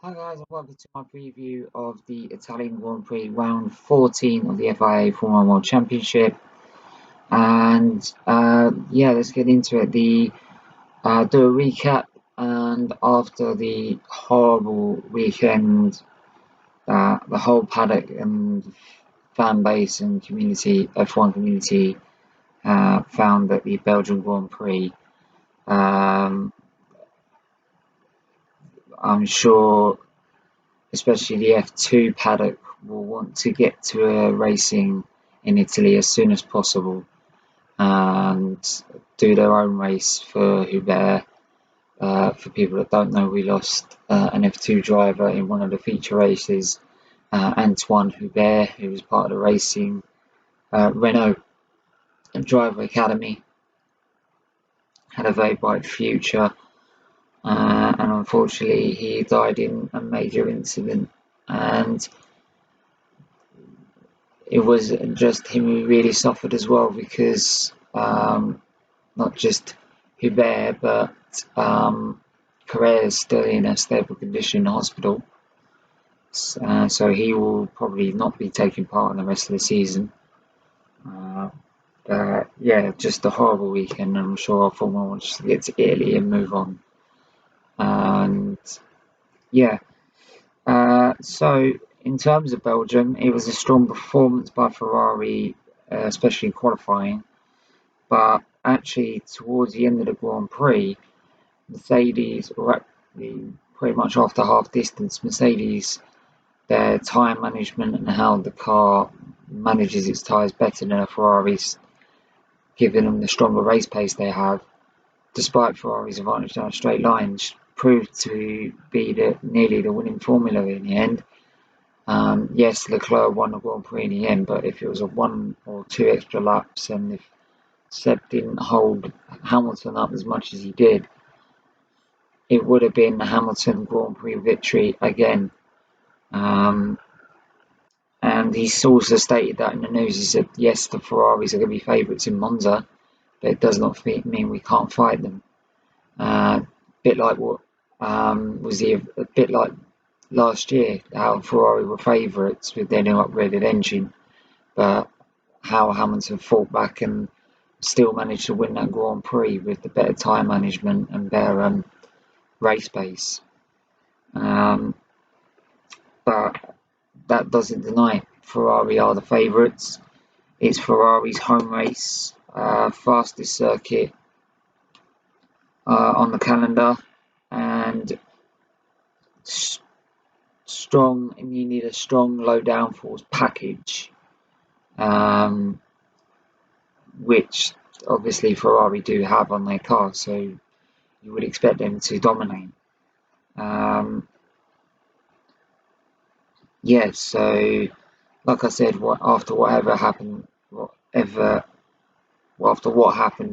Hi guys, and welcome to my preview of the Italian Grand Prix round 14 of the FIA Formula World Championship. And yeah, let's get into it. Do a recap, and after the horrible weekend, the whole paddock and fan base and community, F1 community, found that the Belgian Grand Prix, um, I'm sure especially the F2 paddock, will want to get to a racing in Italy as soon as possible and do their own race for Hubert. For people that don't know, we lost an F2 driver in one of the feature races, Antoine Hubert, who was part of the racing Renault Driver Academy, had a very bright future, and unfortunately he died in a major incident. And it was just him who really suffered as well, because not just Hubert, but Correa is still in a stable condition in the hospital. So he will probably not be taking part in the rest of the season. Yeah, just a horrible weekend. I'm sure our Formula wants to get to Italy and move on. And yeah, so in terms of Belgium, it was a strong performance by Ferrari, especially in qualifying. But actually, towards the end of the Grand Prix, Mercedes, or pretty much after half distance, Mercedes, their tyre management and how the car manages its tyres better than a Ferrari's, giving them the stronger race pace they have, despite Ferrari's advantage down a straight line, proved to be nearly the winning formula in the end. Yes, Leclerc won the Grand Prix in the end, but if it was a one or two extra laps, and if Seb didn't hold Hamilton up as much as he did, it would have been the Hamilton Grand Prix victory again. And he's also stated that in the news. He said, yes, the Ferraris are going to be favourites in Monza, but it does not mean we can't fight them. Bit like what a bit like last year, how Ferrari were favourites with their new upgraded engine, but how Hamilton fought back and still managed to win that Grand Prix with the better tyre management and better race pace. But that doesn't deny Ferrari are the favourites. It's Ferrari's home race, fastest circuit on the calendar, and strong. And you need a strong low downforce package, which obviously Ferrari do have on their car. So you would expect them to dominate. Yeah, so like I said, after what happened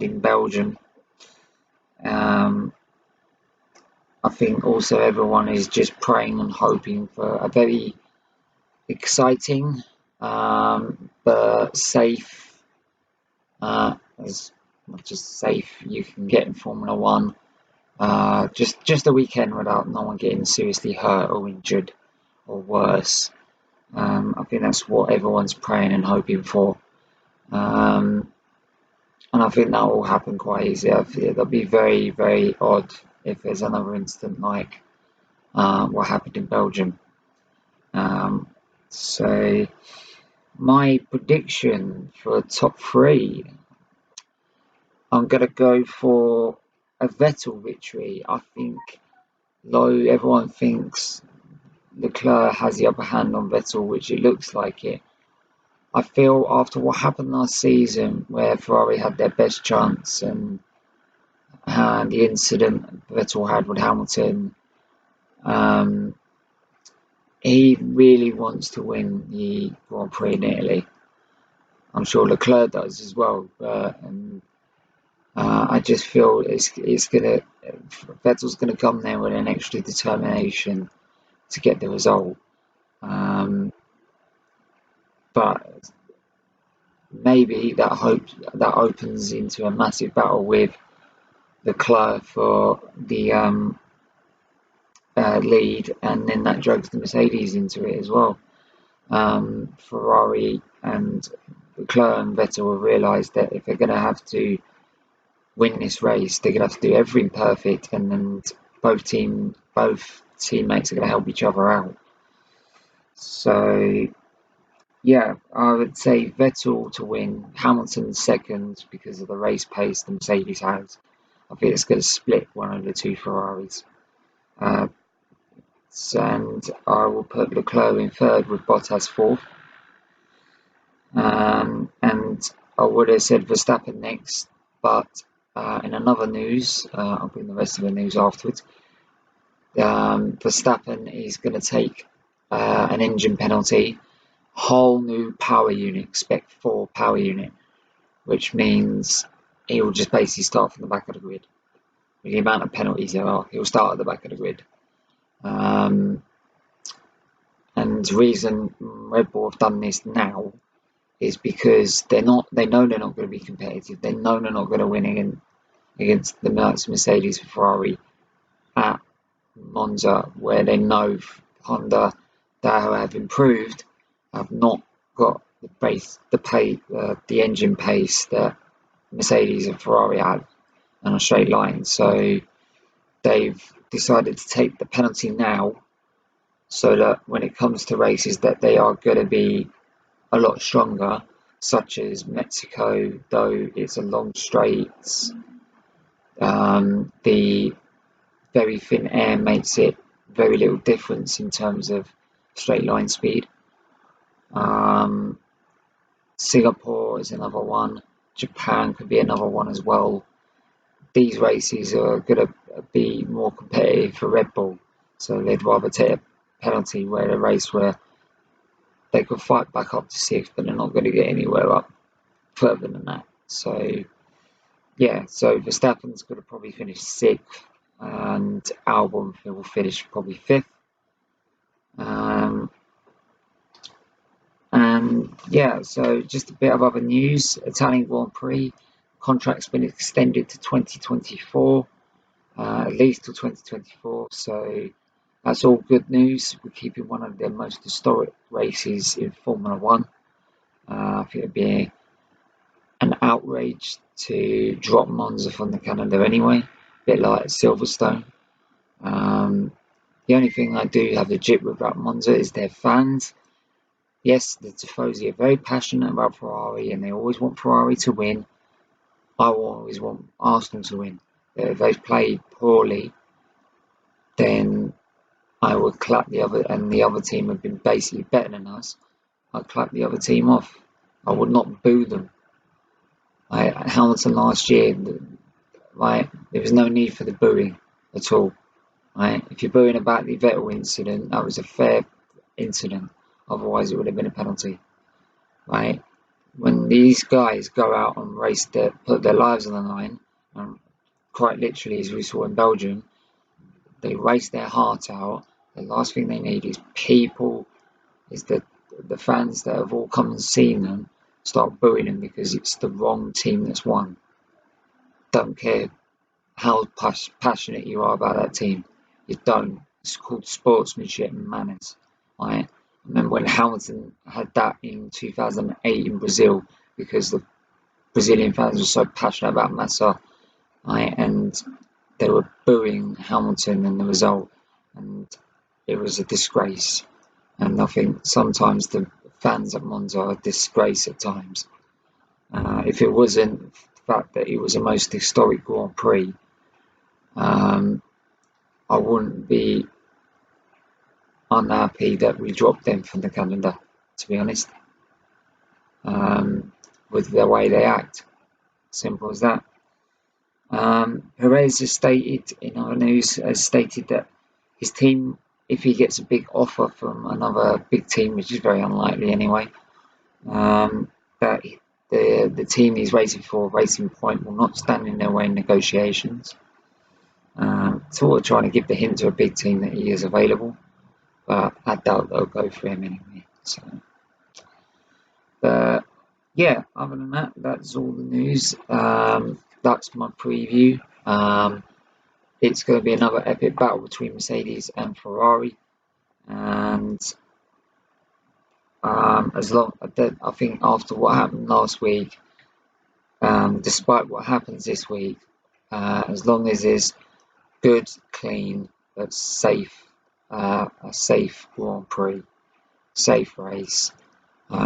in Belgium, I think also everyone is just praying and hoping for a very exciting but safe, as much as safe you can get in Formula One. Just a weekend without no one getting seriously hurt or injured or worse. I think that's what everyone's praying and hoping for. And I think that will happen quite easily. I feel that'll be very, very odd if there's another incident like what happened in Belgium. So my prediction for top three, I'm gonna go for a Vettel victory. I think, though everyone thinks Leclerc has the upper hand on Vettel, which it looks like it, I feel after what happened last season, where Ferrari had their best chance, and the incident Vettel had with Hamilton, he really wants to win the Grand Prix in Italy. I'm sure Leclerc does as well, but I just feel Vettel's gonna come there with an extra determination to get the result. But maybe that opens into a massive battle with Leclerc for the lead, and then that drags the Mercedes into it as well. Ferrari and Leclerc and Vettel have realised that if they're going to have to win this race, they're going to have to do everything perfect, and then both teammates are going to help each other out. So yeah, I would say Vettel to win, Hamilton second because of the race pace the Mercedes has. I think it's going to split one of the two Ferraris. And I will put Leclerc in third with Bottas fourth. And I would have said Verstappen next, but in another news, I'll bring the rest of the news afterwards. Verstappen is going to take an engine penalty, whole new power unit, Spec 4 power unit, which means he will just basically start from the back of the grid. With the amount of penalties there are, he'll start at the back of the grid. And the reason Red Bull have done this now is because they know they're not going to be competitive. They know they're not going to win against the Mercedes and Ferrari at Monza, where they know Honda, that have improved, have not got the engine pace that Mercedes and Ferrari had on a straight line. So they've decided to take the penalty now, so that when it comes to races that they are going to be a lot stronger, such as Mexico, though it's a long straight. The very thin air makes it very little difference in terms of straight line speed. Singapore is another one. Japan could be another one as well. These races are going to be more competitive for Red Bull, so they'd rather take a penalty where a race where they could fight back up to sixth, but they're not going to get anywhere up further than that. So yeah, so Verstappen's going to probably finish sixth, and Albon will finish probably fifth. And yeah, so just a bit of other news. Italian Grand Prix contract's been extended to 2024, at least to 2024. So that's all good news. We're keeping one of the most historic races in Formula One. I think it'd be an outrage to drop Monza from the calendar anyway, a bit like Silverstone. The only thing I do have a jip with about Monza is their fans. Yes, the Tifosi are very passionate about Ferrari and they always want Ferrari to win. I always want Arsenal to win. But if they play poorly, then I would clap the other team have been basically better than us. I'd clap the other team off. I would not boo them. Hamilton last year, there was no need for the booing at all. Right? If you're booing about the Vettel incident, that was a fair incident. Otherwise, it would have been a penalty. Right? When these guys go out and put their lives on the line, and quite literally, as we saw in Belgium, they race their heart out. The last thing they need is the fans that have all come and seen them start booing them because it's the wrong team that's won. Don't care how passionate you are about that team. You don't. It's called sportsmanship and manners. Right? I remember when Hamilton had that in 2008 in Brazil because the Brazilian fans were so passionate about Massa, right? And they were booing Hamilton and the result, and it was a disgrace. And I think sometimes the fans at Monza are a disgrace at times. If it wasn't the fact that it was the most historic Grand Prix, I wouldn't be unhappy that we dropped them from the calendar, to be honest, with the way they act. Simple as that. Perez has stated in our news, that his team, if he gets a big offer from another big team, which is very unlikely anyway, that the team he's racing for, Racing Point, will not stand in their way in negotiations. Sort of trying to give the hint to a big team that he is available, but I doubt they'll go for him anyway. So, but yeah, other than that, that's all the news. That's my preview. it's going to be another epic battle between Mercedes and Ferrari. And I think after what happened last week, despite what happens this week, as long as there's good, clean, but safe, a safe Grand Prix, safe race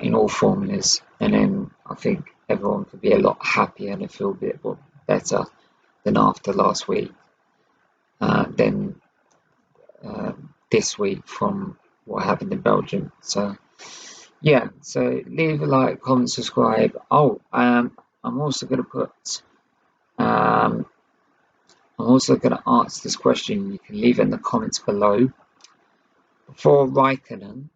in all formulas, and then I think everyone could be a lot happier and feel a bit better than after last week, than this week from what happened in Belgium. So yeah, so leave a like, comment, subscribe. I'm also going to put I'm also going to ask this question. You can leave it in the comments below. Before Raikkonen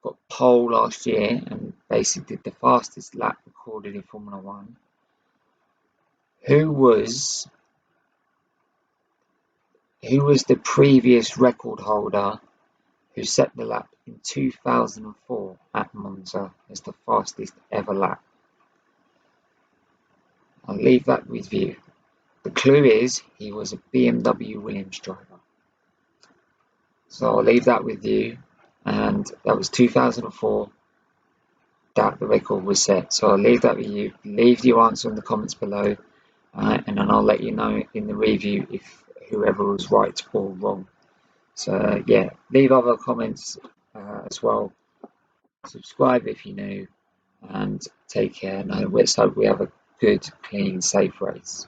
got pole last year and basically did the fastest lap recorded in Formula One, who was the previous record holder who set the lap in 2004 at Monza as the fastest ever lap? I'll leave that with you. The clue is he was a BMW Williams driver. So I'll leave that with you. And that was 2004 that the record was set. So I'll leave that with you. Leave your answer in the comments below. And then I'll let you know in the review if whoever was right or wrong. So yeah, leave other comments as well. Subscribe if you're new. And take care. And let's hope we have a good, clean, safe race.